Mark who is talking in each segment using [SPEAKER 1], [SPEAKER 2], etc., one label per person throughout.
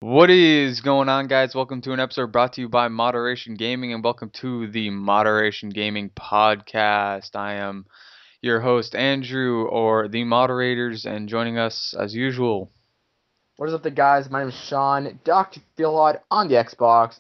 [SPEAKER 1] What is going on, guys? Welcome to an episode brought to you by Moderation Gaming, and welcome to the Moderation Gaming Podcast. I am your host, Andrew, or the moderators, and joining us as usual.
[SPEAKER 2] What is up, the guys? My name is Sean, Dr. Feelhot on the Xbox,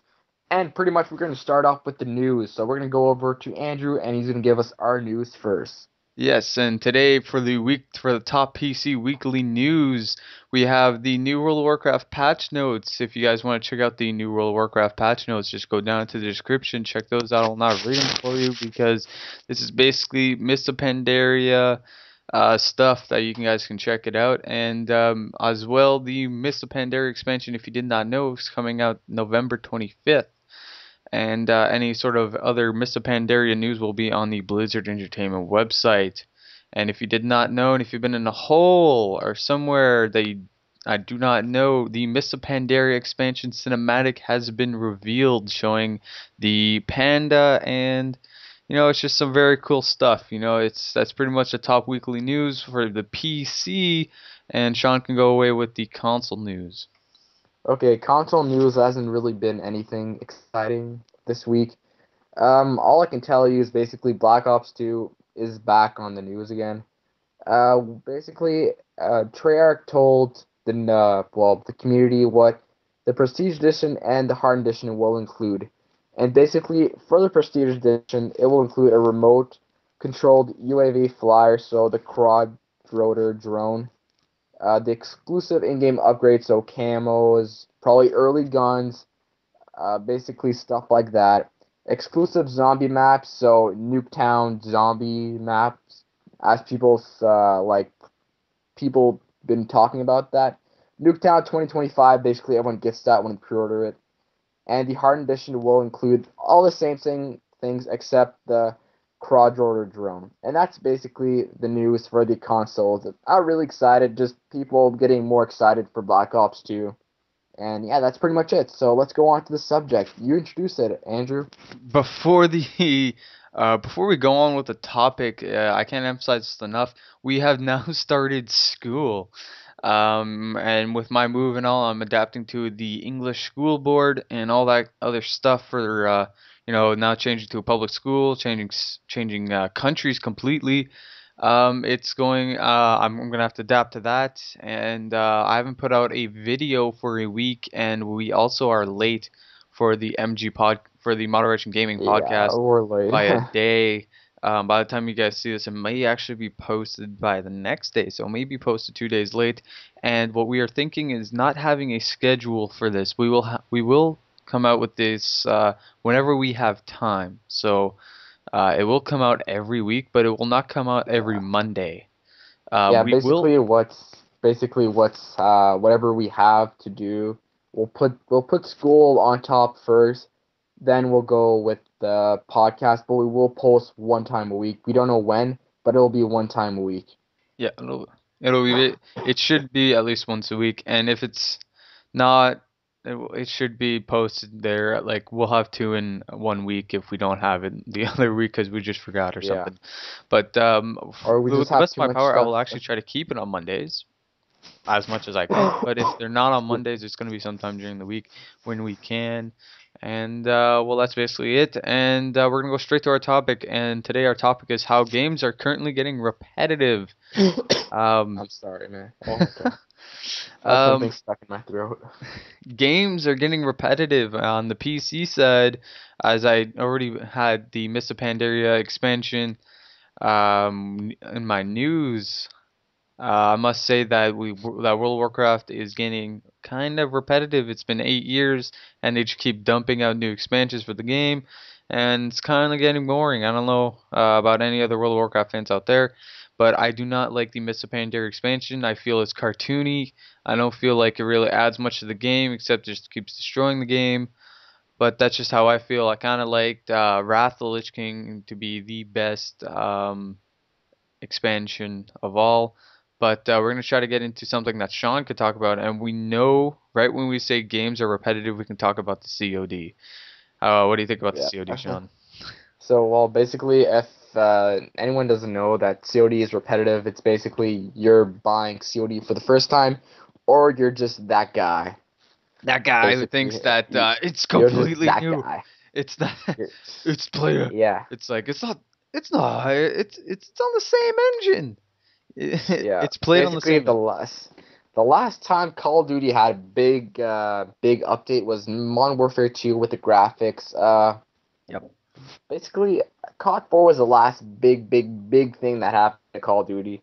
[SPEAKER 2] and pretty much we're going to start off with the news. So we're going to go over to Andrew, and he's going to give us our news first.
[SPEAKER 1] Yes, and today for the top PC weekly news, we have the New World of Warcraft patch notes. If you guys want to check out the New World of Warcraft patch notes, just go down to the description, check those out. I'll not read them for you because this is basically Mists of Pandaria stuff that you guys can check it out. And as well, the Mists of Pandaria expansion, if you did not know, is coming out November 25th. And any sort of other Mists of Pandaria news will be on the Blizzard Entertainment website. And if you did not know, and if you've been in a hole or somewhere that I do not know, the Mists of Pandaria expansion cinematic has been revealed, showing the panda, and it's just some very cool stuff. That's pretty much the top weekly news for the PC, and Sean can go away with the console news.
[SPEAKER 2] Okay, console news hasn't really been anything exciting this week. All I can tell you is basically Black Ops 2 is back on the news again. Basically, Treyarch told the community what the Prestige Edition and the Hardened Edition will include. And basically, for the Prestige Edition, it will include a remote controlled UAV flyer, so the quad rotor drone. The exclusive in-game upgrades, so camos, probably early guns, basically stuff like that. Exclusive zombie maps, so Nuketown zombie maps, as people been talking about that. Nuketown 2025, basically everyone gets that when you pre-order it. And the Hardened Edition will include all the same things except the quadrotor drone. And that's basically the news for the consoles. I'm really excited, just people getting more excited for Black Ops 2. And yeah, that's pretty much it. So let's go on to the subject. You introduce it, Andrew.
[SPEAKER 1] Before the before we go on with the topic, I can't emphasize this enough. We have now started school. And with my move and all, I'm adapting to the English school board and all that other stuff for now changing to a public school, changing countries completely. It's going. I'm gonna have to adapt to that, and I haven't put out a video for a week, and we also are late for the Moderation Gaming
[SPEAKER 2] Yeah,
[SPEAKER 1] podcast
[SPEAKER 2] we're late.
[SPEAKER 1] by a day. By the time you guys see this, it may actually be posted by the next day, so it may be posted 2 days late. And what we are thinking is not having a schedule for this. We will come out with this whenever we have time. So it will come out every week, but it will not come out every
[SPEAKER 2] Yeah.
[SPEAKER 1] Monday.
[SPEAKER 2] Yeah,
[SPEAKER 1] We will.
[SPEAKER 2] whatever we have to do. We'll put school on top first, then we'll go with the podcast, but we will post one time a week. We don't know when, but it'll be one time a week.
[SPEAKER 1] Yeah, it should be at least once a week, and if it's not, it should be posted there. Like we'll have two in 1 week if we don't have it the other week because we just forgot or
[SPEAKER 2] Yeah.
[SPEAKER 1] something. But
[SPEAKER 2] Or we
[SPEAKER 1] with
[SPEAKER 2] just
[SPEAKER 1] the
[SPEAKER 2] have
[SPEAKER 1] best of
[SPEAKER 2] too
[SPEAKER 1] my
[SPEAKER 2] much
[SPEAKER 1] power, I
[SPEAKER 2] stuff.
[SPEAKER 1] will actually try to keep it on Mondays as much as I can. But if they're not on Mondays, it's going to be sometime during the week when we can. And well, that's basically it. And we're going to go straight to our topic. And today our topic is how games are currently getting repetitive. Um,
[SPEAKER 2] I'm sorry, man. Oh, okay. I have something
[SPEAKER 1] um,
[SPEAKER 2] stuck in my throat.
[SPEAKER 1] Games are getting repetitive on the PC side, as I already had the Mists of Pandaria expansion in my news. I must say that World of Warcraft is getting kind of repetitive. It's been 8 years, and they just keep dumping out new expansions for the game, and it's kind of getting boring. I don't know about any other World of Warcraft fans out there, but I do not like the Mists of Pandaria expansion. I feel it's cartoony. I don't feel like it really adds much to the game, except just keeps destroying the game. But that's just how I feel. I kind of liked Wrath of the Lich King to be the best expansion of all. But we're going to try to get into something that Sean could talk about. And we know, right when we say games are repetitive, we can talk about the COD. What do you think about the
[SPEAKER 2] Yeah.
[SPEAKER 1] COD, Sean?
[SPEAKER 2] So, well, basically, if anyone doesn't know that COD is repetitive, it's basically you're buying COD for the first time, or you're just that guy.
[SPEAKER 1] That guy who thinks
[SPEAKER 2] Basically,
[SPEAKER 1] that it's
[SPEAKER 2] you're just
[SPEAKER 1] completely
[SPEAKER 2] that
[SPEAKER 1] new.
[SPEAKER 2] guy.
[SPEAKER 1] It's not.
[SPEAKER 2] You're,
[SPEAKER 1] It's player.
[SPEAKER 2] yeah,
[SPEAKER 1] It's like it's not. It's not. It's on the same engine.
[SPEAKER 2] yeah.
[SPEAKER 1] It's played on the
[SPEAKER 2] Basically,
[SPEAKER 1] same.
[SPEAKER 2] the last time Call of Duty had a big update was Modern Warfare 2 with the graphics.
[SPEAKER 1] Yep.
[SPEAKER 2] Basically, COD 4 was the last big thing that happened to Call of Duty.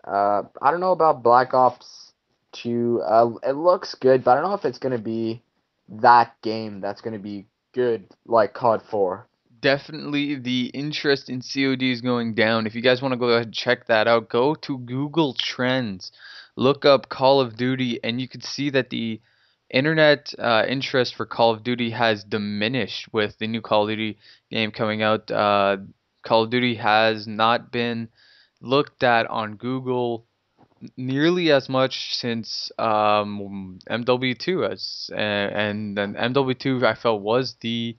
[SPEAKER 2] I don't know about Black Ops 2. It looks good, but I don't know if it's gonna be that game that's gonna be good like COD 4.
[SPEAKER 1] Definitely the interest in COD is going down. If you guys want to go ahead and check that out, go to Google Trends, look up Call of Duty, and you can see that the internet interest for Call of Duty has diminished with the new Call of Duty game coming out. Call of Duty has not been looked at on Google nearly as much since MW2 as and then MW2 I felt was the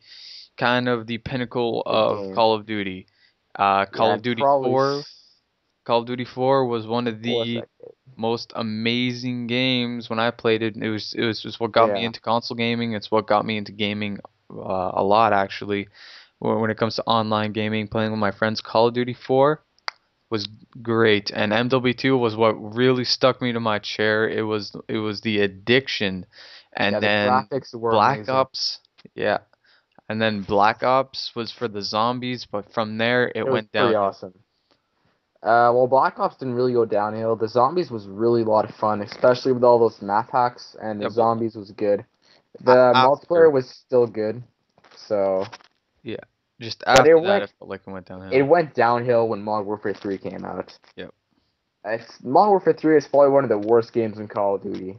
[SPEAKER 1] kind of the pinnacle
[SPEAKER 2] The
[SPEAKER 1] of
[SPEAKER 2] game.
[SPEAKER 1] Call of Duty. Call
[SPEAKER 2] Yeah,
[SPEAKER 1] of
[SPEAKER 2] and
[SPEAKER 1] Duty
[SPEAKER 2] probably
[SPEAKER 1] 4, Call of Duty 4 was one of
[SPEAKER 2] fourth
[SPEAKER 1] the
[SPEAKER 2] decade.
[SPEAKER 1] most amazing games when I played it. It was just what got me
[SPEAKER 2] Yeah,
[SPEAKER 1] into console gaming. It's what got me into gaming a lot actually. When it comes to online gaming, playing with my friends, Call of Duty 4 was great, and MW2 was what really stuck me to my chair. It was the addiction,
[SPEAKER 2] yeah,
[SPEAKER 1] and
[SPEAKER 2] the
[SPEAKER 1] then
[SPEAKER 2] graphics were
[SPEAKER 1] Black
[SPEAKER 2] amazing.
[SPEAKER 1] Ops, yeah, and then Black Ops was for the zombies, but from there it
[SPEAKER 2] It was
[SPEAKER 1] went
[SPEAKER 2] pretty
[SPEAKER 1] downhill.
[SPEAKER 2] awesome. Well, Black Ops didn't really go downhill. The zombies was really a lot of fun, especially with all those map hacks, and the
[SPEAKER 1] Yeah, but
[SPEAKER 2] zombies was good. The multiplayer
[SPEAKER 1] after,
[SPEAKER 2] was still good, so
[SPEAKER 1] yeah, just
[SPEAKER 2] but
[SPEAKER 1] after that, it felt like it went
[SPEAKER 2] it
[SPEAKER 1] downhill.
[SPEAKER 2] went downhill when Modern Warfare 3 came out.
[SPEAKER 1] Yep,
[SPEAKER 2] Modern Warfare 3 is probably one of the worst games in Call of Duty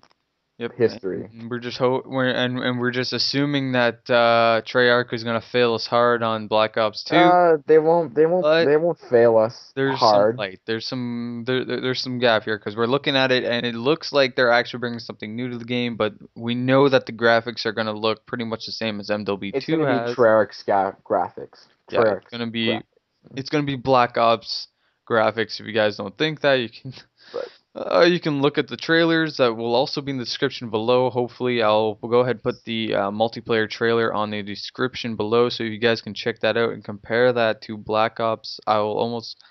[SPEAKER 1] yep.
[SPEAKER 2] history.
[SPEAKER 1] And we're just assuming that Treyarch is gonna fail us hard on Black Ops 2,
[SPEAKER 2] They won't, they won't,
[SPEAKER 1] but
[SPEAKER 2] they won't fail us
[SPEAKER 1] there's some
[SPEAKER 2] hard.
[SPEAKER 1] light. There's some gap here because we're looking at it and it looks like they're actually bringing something new to the game, but we know that the graphics are gonna look pretty much the same as
[SPEAKER 2] It's
[SPEAKER 1] MW2
[SPEAKER 2] gonna be
[SPEAKER 1] has.
[SPEAKER 2] Treyarch's graphics.
[SPEAKER 1] Yeah,
[SPEAKER 2] Treyarch's graphics.
[SPEAKER 1] it's gonna be Black Ops graphics. If you guys don't think that,
[SPEAKER 2] But
[SPEAKER 1] you can look at the trailers that will also be in the description below. Hopefully, we'll go ahead and put the multiplayer trailer on the description below so you guys can check that out and compare that to Black Ops. I will almost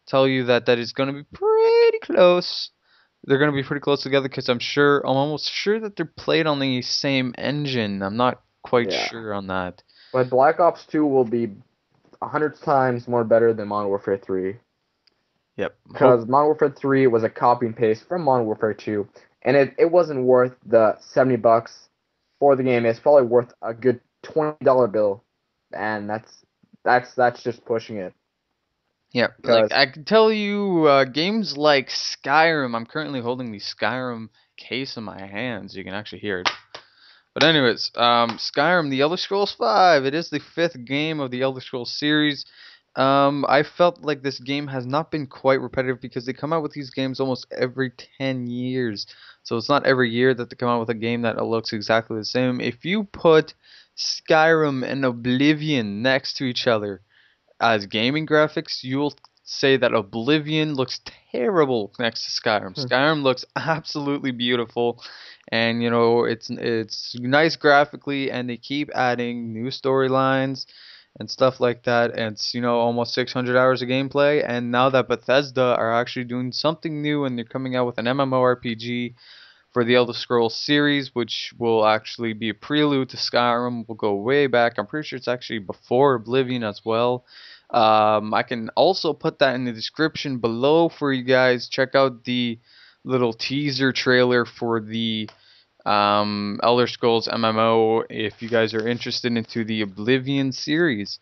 [SPEAKER 1] tell you that that is going to be pretty close. They're going to be pretty close together because I'm almost sure that they're played on the same engine. I'm not quite
[SPEAKER 2] yeah,
[SPEAKER 1] sure on that.
[SPEAKER 2] but Black Ops 2 will be 100 times more better than Modern Warfare 3.
[SPEAKER 1] Yep. Hope
[SPEAKER 2] Because Modern Warfare 3 was a copy and paste from Modern Warfare 2, and it wasn't worth the $70 for the game. It's probably worth a good $20 bill, and that's just pushing it.
[SPEAKER 1] Yeah, like
[SPEAKER 2] Because
[SPEAKER 1] I can tell you, games like Skyrim. I'm currently holding the Skyrim case in my hands. You can actually hear it. But anyways, Skyrim, The Elder Scrolls V. It is the fifth game of the Elder Scrolls series. I felt like this game has not been quite repetitive because they come out with these games almost every 10 years. So it's not every year that they come out with a game that looks exactly the same. If you put Skyrim and Oblivion next to each other as gaming graphics, you'll say that Oblivion looks terrible next to Skyrim. Skyrim looks absolutely beautiful, and it's nice graphically, and they keep adding new storylines and stuff like that. And it's almost 600 hours of gameplay, and now that Bethesda are actually doing something new, and they're coming out with an MMORPG for the Elder Scrolls series, which will actually be a prelude to Skyrim. We'll go way back. I'm pretty sure it's actually before Oblivion as well. I can also put that in the description below for you guys. Check out the little teaser trailer for the Elder Scrolls MMO if you guys are interested into the Oblivion series.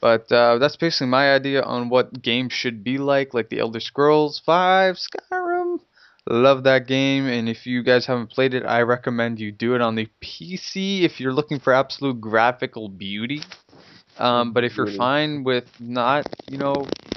[SPEAKER 1] But that's basically my idea on what games should be like the Elder Scrolls 5, Skyrim. Love that game, and if you guys haven't played it, I recommend you do it on the PC if you're looking for absolute graphical beauty. But if you're
[SPEAKER 2] beauty.
[SPEAKER 1] fine with not,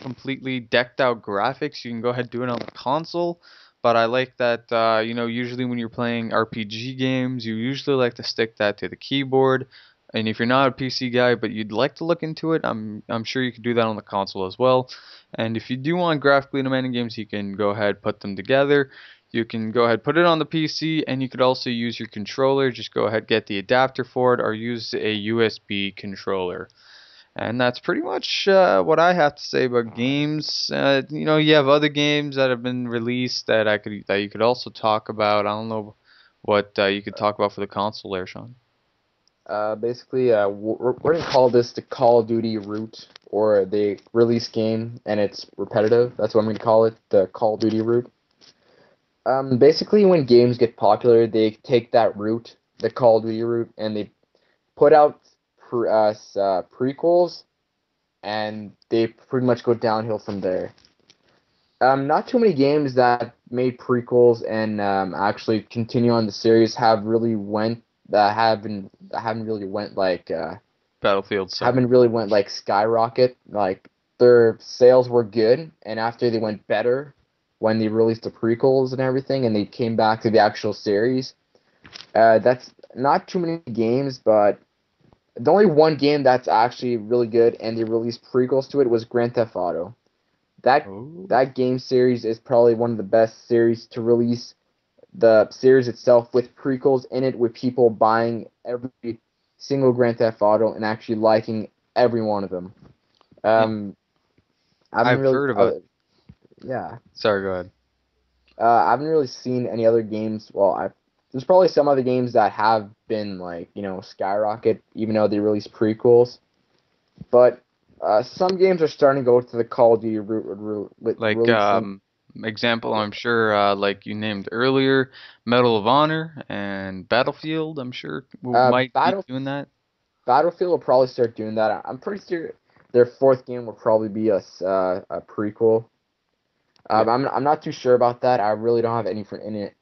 [SPEAKER 1] completely decked out graphics, you can go ahead and do it on the console. But I like that, usually when you're playing RPG games, you usually like to stick that to the keyboard. And if you're not a PC guy, but you'd like to look into it, I'm sure you could do that on the console as well. And if you do want graphically demanding games, you can go ahead put them together. You can go ahead put it on the PC, and you could also use your controller. Just go ahead get the adapter for it, or use a USB controller. And that's pretty much what I have to say about games. You have other games that have been released that you could also talk about. I don't know what you could talk about for the console there, Sean.
[SPEAKER 2] Basically, we're gonna call this the Call of Duty route, or the release game, and it's repetitive. That's what I'm gonna call it, the Call of Duty route. Basically, when games get popular, they take that route, the Call of Duty route, and they put out prequels, and they pretty much go downhill from there. Not too many games that made prequels and actually continue on the series haven't really went like
[SPEAKER 1] Battlefield, sorry.
[SPEAKER 2] haven't really went like skyrocket. Like their sales were good, and after they went better when they released the prequels and everything, and they came back to the actual series. That's not too many games, but the only one game that's actually really good, and they released prequels to it, was Grand Theft Auto. That
[SPEAKER 1] Oh.
[SPEAKER 2] that game series is probably one of the best series to release the series itself, with prequels in it, with people buying every single Grand Theft Auto and actually liking every one of them.
[SPEAKER 1] Yeah,
[SPEAKER 2] Um, I haven't
[SPEAKER 1] I've
[SPEAKER 2] really,
[SPEAKER 1] heard about.
[SPEAKER 2] yeah,
[SPEAKER 1] Sorry, go ahead.
[SPEAKER 2] I haven't really seen any other games. Well, there's probably some other games that have been like skyrocket, even though they release prequels. But some games are starting to go to the Call of Duty route with
[SPEAKER 1] Like
[SPEAKER 2] releasing.
[SPEAKER 1] example, I'm sure like you named earlier, Medal of Honor and Battlefield. I'm sure
[SPEAKER 2] Uh,
[SPEAKER 1] might be
[SPEAKER 2] Battle
[SPEAKER 1] doing that.
[SPEAKER 2] Battlefield will probably start doing that. I'm pretty sure their fourth game will probably be a prequel.
[SPEAKER 1] Yeah.
[SPEAKER 2] I'm not too sure about that. I really don't have any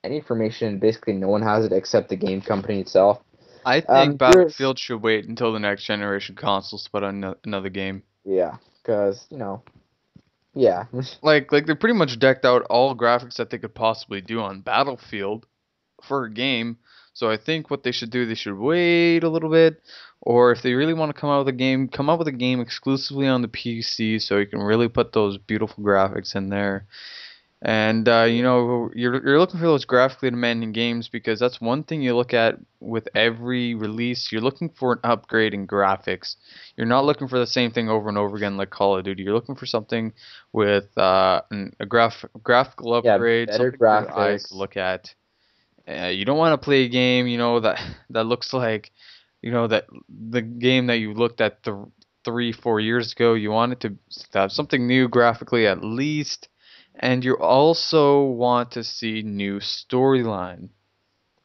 [SPEAKER 2] information. Basically, no one has it except the game company itself.
[SPEAKER 1] I think
[SPEAKER 2] There's
[SPEAKER 1] Battlefield should wait until the next generation consoles to put on another game.
[SPEAKER 2] Yeah, because yeah,
[SPEAKER 1] Like they pretty much decked out all graphics that they could possibly do on Battlefield for a game. So I think what they should do, they should wait a little bit, or if they really want to come out with a game, come out with a game exclusively on the PC, so you can really put those beautiful graphics in there. And you're looking for those graphically demanding games because that's one thing you look at with every release. You're looking for an upgrade in graphics. You're not looking for the same thing over and over again like Call of Duty. You're looking for something with a graphical
[SPEAKER 2] yeah,
[SPEAKER 1] upgrade,
[SPEAKER 2] better
[SPEAKER 1] something for your eyes to
[SPEAKER 2] graphics.
[SPEAKER 1] look at. You don't want to play a game, that looks like, that the game that you looked at 3, 4 years ago. You want it to have something new graphically at least, and you also want to see new storyline.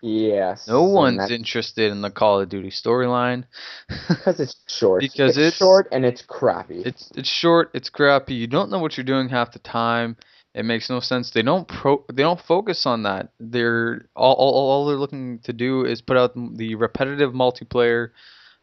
[SPEAKER 1] No
[SPEAKER 2] Yes, and
[SPEAKER 1] one's
[SPEAKER 2] that's
[SPEAKER 1] interested in the Call of Duty storyline
[SPEAKER 2] because it's short.
[SPEAKER 1] because
[SPEAKER 2] It's
[SPEAKER 1] it's
[SPEAKER 2] short and it's crappy.
[SPEAKER 1] it's short, it's crappy. You don't know what you're doing half the time. It makes no sense. They don't focus on that. All they're looking to do is put out the repetitive multiplayer.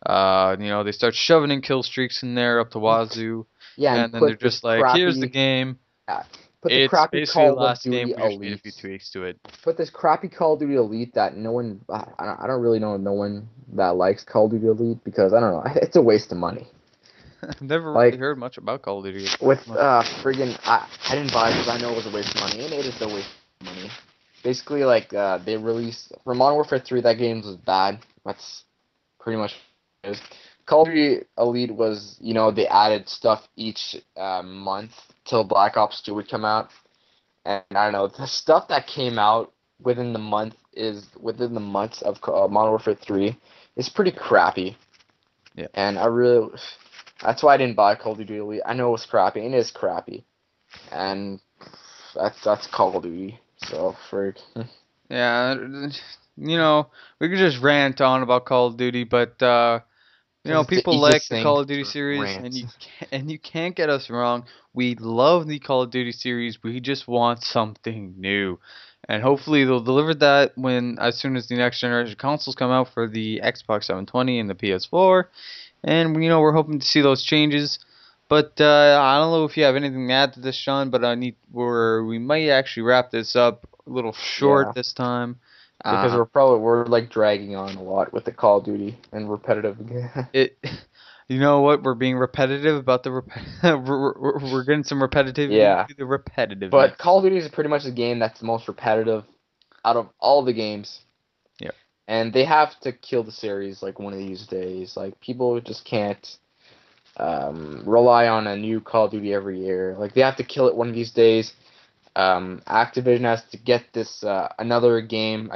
[SPEAKER 1] They start shoving in kill streaks in there up to wazoo,
[SPEAKER 2] Yeah, and
[SPEAKER 1] and then they're just like, "Here's the game.
[SPEAKER 2] uh, put the
[SPEAKER 1] It's
[SPEAKER 2] crappy
[SPEAKER 1] basically the
[SPEAKER 2] Call of
[SPEAKER 1] last game.
[SPEAKER 2] Duty
[SPEAKER 1] We just made a few
[SPEAKER 2] Elite.
[SPEAKER 1] tweaks to it."
[SPEAKER 2] Put this crappy Call of Duty Elite that no one. I don't really know no one that likes Call of Duty Elite, because I don't know. It's a waste of money.
[SPEAKER 1] I've never really
[SPEAKER 2] Like
[SPEAKER 1] heard much about Call of Duty.
[SPEAKER 2] with friggin' I didn't buy it because I know it was a waste of money, and it is a waste of money. Basically, like they released for Modern Warfare 3, that game was bad. That's pretty much what it is. Call of Duty Elite was, they added stuff each month till Black Ops 2 would come out, and I don't know, the stuff that came out within the months of Modern Warfare 3 is pretty crappy,
[SPEAKER 1] Yeah.
[SPEAKER 2] and that's why I didn't buy Call of Duty Elite. I know it was crappy, and it is crappy, and that's Call of Duty. So frig.
[SPEAKER 1] Yeah, we could just rant on about Call of Duty, but
[SPEAKER 2] Because it's the
[SPEAKER 1] people like
[SPEAKER 2] easiest
[SPEAKER 1] the
[SPEAKER 2] thing
[SPEAKER 1] Call of Duty
[SPEAKER 2] to
[SPEAKER 1] series,
[SPEAKER 2] rant.
[SPEAKER 1] and you can't get us wrong. We love the Call of Duty series. We just want something new, and hopefully they'll deliver that as soon as the next generation consoles come out for the Xbox 720 and the PS4. And we're hoping to see those changes. But I don't know if you have anything to add to this, Sean. But we might actually wrap this up a little short
[SPEAKER 2] Yeah,
[SPEAKER 1] this time.
[SPEAKER 2] because
[SPEAKER 1] Uh,
[SPEAKER 2] we're like dragging on a lot with the Call of Duty and repetitive.
[SPEAKER 1] it, you know what? We're being repetitive about we're getting some repetitivity
[SPEAKER 2] Yeah,
[SPEAKER 1] to the repetitiveness.
[SPEAKER 2] but Call of Duty is pretty much a game that's the most repetitive out of all the games.
[SPEAKER 1] Yeah.
[SPEAKER 2] And they have to kill the series like one of these days. Like people just can't rely on a new Call of Duty every year. Like they have to kill it one of these days. Activision has to get this another game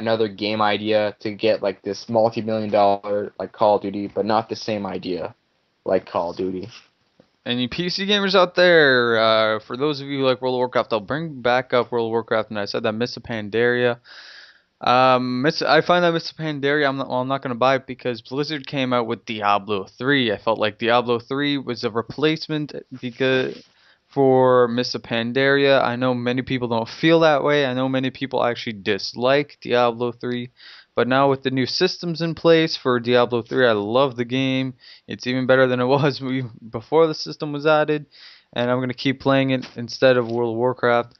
[SPEAKER 2] idea to get like this multi-million-dollar like Call of Duty, but not the same idea like Call of Duty.
[SPEAKER 1] Any PC gamers out there, for those of you who like World of Warcraft, I'll bring back up World of Warcraft, and I said that Mists of Pandaria. I find that Mists of Pandaria, I'm not gonna buy it because Blizzard came out with Diablo 3. I felt like Diablo 3 was a replacement because for Mists of Pandaria. I know many people don't feel that way. I know many people actually dislike Diablo 3. But now with the new systems in place for Diablo 3, I love the game. It's even better than it was before the system was added. And I'm going to keep playing it instead of World of Warcraft.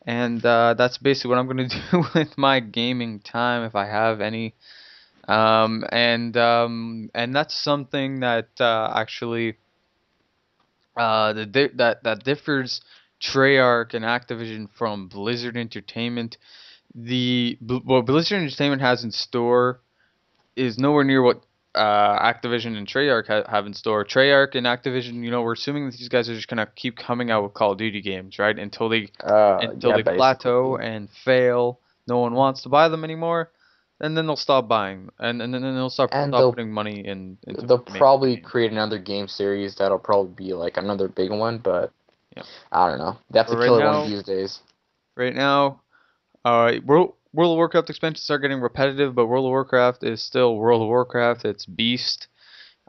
[SPEAKER 1] And that's basically what I'm going to do with my gaming time if I have any. And that's something that actually that differs Treyarch and Activision from Blizzard Entertainment. What Blizzard Entertainment has in store is nowhere near what Activision and Treyarch have in store. Treyarch and Activision, we're assuming that these guys are just gonna keep coming out with Call of Duty games, right? Until
[SPEAKER 2] Yeah,
[SPEAKER 1] they plateau
[SPEAKER 2] basically.
[SPEAKER 1] and fail. No one wants to buy them anymore, and then they'll stop buying, and then they'll
[SPEAKER 2] And
[SPEAKER 1] stop putting money into
[SPEAKER 2] they'll
[SPEAKER 1] making new
[SPEAKER 2] probably
[SPEAKER 1] games.
[SPEAKER 2] create another game series that'll probably be like another big one, but
[SPEAKER 1] Yeah,
[SPEAKER 2] I don't know. They have
[SPEAKER 1] but
[SPEAKER 2] to kill it one of these days.
[SPEAKER 1] right now, World of Warcraft expansions are getting repetitive, but World of Warcraft is still World of Warcraft. It's beast.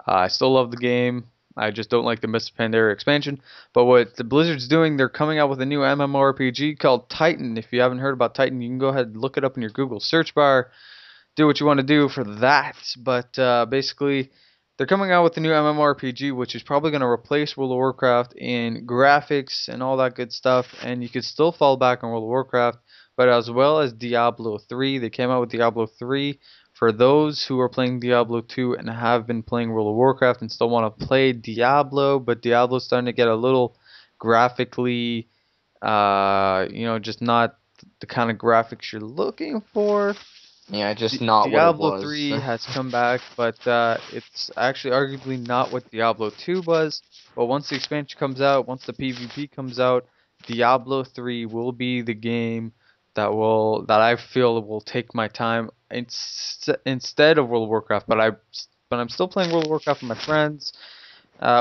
[SPEAKER 1] I still love the game. I just don't like the Mists of Pandaria expansion. But what the Blizzard's doing, they're coming out with a new MMORPG called Titan. If you haven't heard about Titan, you can go ahead and look it up in your Google search bar. Do what you want to do for that. But basically, they're coming out with a new MMORPG, which is probably going to replace World of Warcraft in graphics and all that good stuff. And you could still fall back on World of Warcraft, but as well as Diablo 3. They came out with Diablo 3 for those who are playing Diablo 2 and have been playing World of Warcraft and still want to play Diablo, but Diablo's starting to get a little graphically, just not the kind of graphics you're looking for.
[SPEAKER 2] Yeah, just not what it
[SPEAKER 1] Diablo
[SPEAKER 2] was.
[SPEAKER 1] 3 has come back, but it's actually arguably not what Diablo 2 was. But once the expansion comes out, once the PvP comes out, Diablo 3 will be the game that I feel will take my time instead of World of Warcraft. But I'm still playing World of Warcraft with my friends,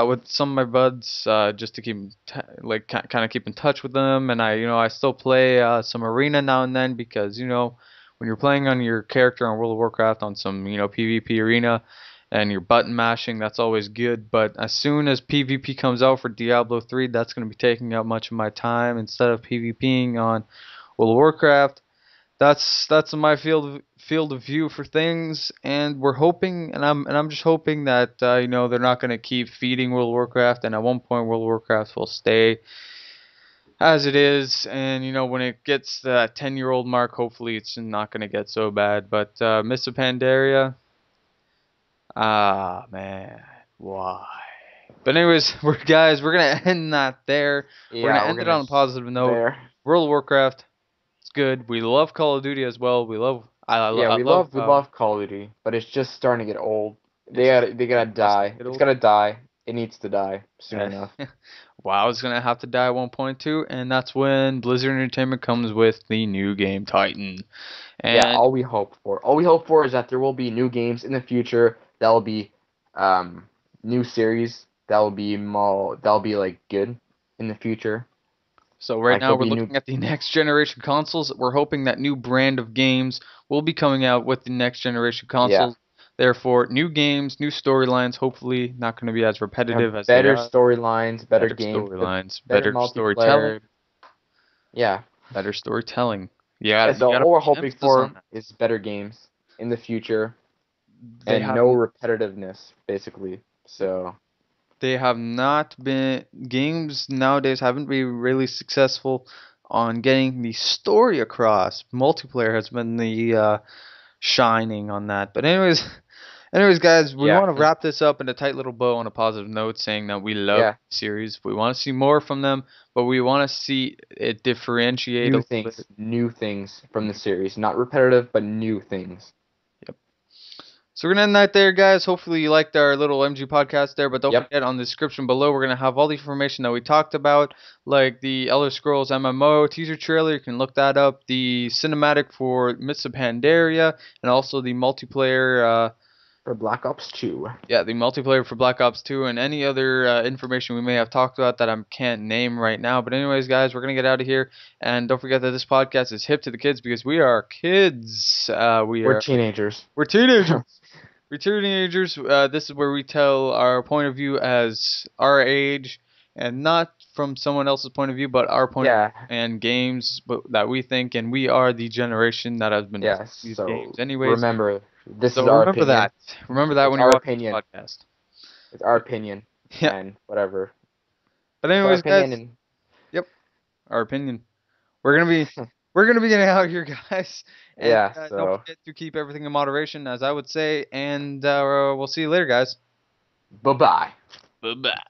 [SPEAKER 1] with some of my buds, just to kind of keep in touch with them. And I still play some arena now and then because when you're playing on your character on World of Warcraft on some PvP arena and you're button mashing, that's always good. But as soon as PvP comes out for Diablo 3, that's going to be taking up much of my time instead of PvPing on World of Warcraft. That's my field of view for things, and we're hoping, and I'm just hoping that they're not going to keep feeding World of Warcraft, and at one point World of Warcraft will stay as it is, and when it gets that 10-year-old mark, hopefully it's not going to get so bad. But Mists of Pandaria, man, why? But anyways, we're gonna end that there. We're
[SPEAKER 2] Yeah,
[SPEAKER 1] gonna
[SPEAKER 2] we're
[SPEAKER 1] end it
[SPEAKER 2] gonna
[SPEAKER 1] on a positive note.
[SPEAKER 2] there.
[SPEAKER 1] World of Warcraft, it's good. We love Call of Duty as well.
[SPEAKER 2] Yeah,
[SPEAKER 1] I love
[SPEAKER 2] we love Call of Duty, but it's just starting to get old.
[SPEAKER 1] it's
[SPEAKER 2] They gotta
[SPEAKER 1] just
[SPEAKER 2] die.
[SPEAKER 1] get
[SPEAKER 2] It's
[SPEAKER 1] older.
[SPEAKER 2] gotta die. It needs to die soon
[SPEAKER 1] Uh,
[SPEAKER 2] enough.
[SPEAKER 1] WoW's gonna have to die at 1.2, and that's when Blizzard Entertainment comes with the new game Titan.
[SPEAKER 2] Yeah,
[SPEAKER 1] And
[SPEAKER 2] all we hope for is that there will be new games in the future that will be um new series that will be like good in the future.
[SPEAKER 1] so right
[SPEAKER 2] Like
[SPEAKER 1] now
[SPEAKER 2] there'll
[SPEAKER 1] we're
[SPEAKER 2] be new
[SPEAKER 1] looking at the next generation consoles. We're hoping that new brand of games will be coming out with the next generation
[SPEAKER 2] yeah,
[SPEAKER 1] consoles. Therefore, new games, new storylines, hopefully not going to be as repetitive as they
[SPEAKER 2] better
[SPEAKER 1] are.
[SPEAKER 2] storylines, better
[SPEAKER 1] Better
[SPEAKER 2] games,
[SPEAKER 1] storylines,
[SPEAKER 2] better
[SPEAKER 1] better storytelling,
[SPEAKER 2] multiplayer. Yeah.
[SPEAKER 1] better storytelling.
[SPEAKER 2] Yeah,
[SPEAKER 1] You
[SPEAKER 2] so
[SPEAKER 1] gotta
[SPEAKER 2] all we're
[SPEAKER 1] put
[SPEAKER 2] hoping
[SPEAKER 1] emphasis on
[SPEAKER 2] for
[SPEAKER 1] that.
[SPEAKER 2] is better games in the future
[SPEAKER 1] They
[SPEAKER 2] and
[SPEAKER 1] have
[SPEAKER 2] no repetitiveness, basically. So
[SPEAKER 1] they have not been games nowadays haven't been really successful on getting the story across. Multiplayer has been the shining on that. But anyways, Anyways, guys, we
[SPEAKER 2] Yeah.
[SPEAKER 1] want to wrap this up in a tight little bow on a positive note, saying that we love
[SPEAKER 2] Yeah.
[SPEAKER 1] the series. We want to see more from them, but we want to see it differentiate a little bit.
[SPEAKER 2] New things from the series. Not repetitive, but new things.
[SPEAKER 1] Yep. So we're gonna end that there, guys. Hopefully you liked our little MG podcast there, but don't
[SPEAKER 2] Yep.
[SPEAKER 1] forget on the description below we're gonna have all the information that we talked about, like the Elder Scrolls MMO teaser trailer. You can look that up. The cinematic for Myths of Pandaria, and also the multiplayer.
[SPEAKER 2] For Black Ops 2.
[SPEAKER 1] Yeah, the multiplayer for Black Ops 2 and any other information we may have talked about that I can't name right now. But anyways, guys, we're gonna get out of here, and don't forget that this podcast is hip to the kids because we are kids.
[SPEAKER 2] We're teenagers.
[SPEAKER 1] We're teenagers. We're teenagers. This is where we tell our point of view as our age, and not from someone else's point of view, but our point of
[SPEAKER 2] Yeah.
[SPEAKER 1] view and games that we think, and we are the generation that has been
[SPEAKER 2] Yeah.
[SPEAKER 1] these
[SPEAKER 2] So
[SPEAKER 1] games. Anyways,
[SPEAKER 2] remember, this
[SPEAKER 1] so
[SPEAKER 2] is our
[SPEAKER 1] remember
[SPEAKER 2] opinion.
[SPEAKER 1] that. Remember that
[SPEAKER 2] It's
[SPEAKER 1] when you
[SPEAKER 2] our
[SPEAKER 1] watch
[SPEAKER 2] opinion.
[SPEAKER 1] this podcast.
[SPEAKER 2] It's our opinion.
[SPEAKER 1] Yeah.
[SPEAKER 2] And whatever.
[SPEAKER 1] But
[SPEAKER 2] It's our
[SPEAKER 1] anyways,
[SPEAKER 2] opinion
[SPEAKER 1] guys.
[SPEAKER 2] and
[SPEAKER 1] Yep. Our opinion. We're gonna be getting out here, guys. And
[SPEAKER 2] yeah.
[SPEAKER 1] don't
[SPEAKER 2] So
[SPEAKER 1] forget to keep everything in moderation, as I would say. And we'll see you later, guys.
[SPEAKER 2] bye bye.
[SPEAKER 1] Bye bye.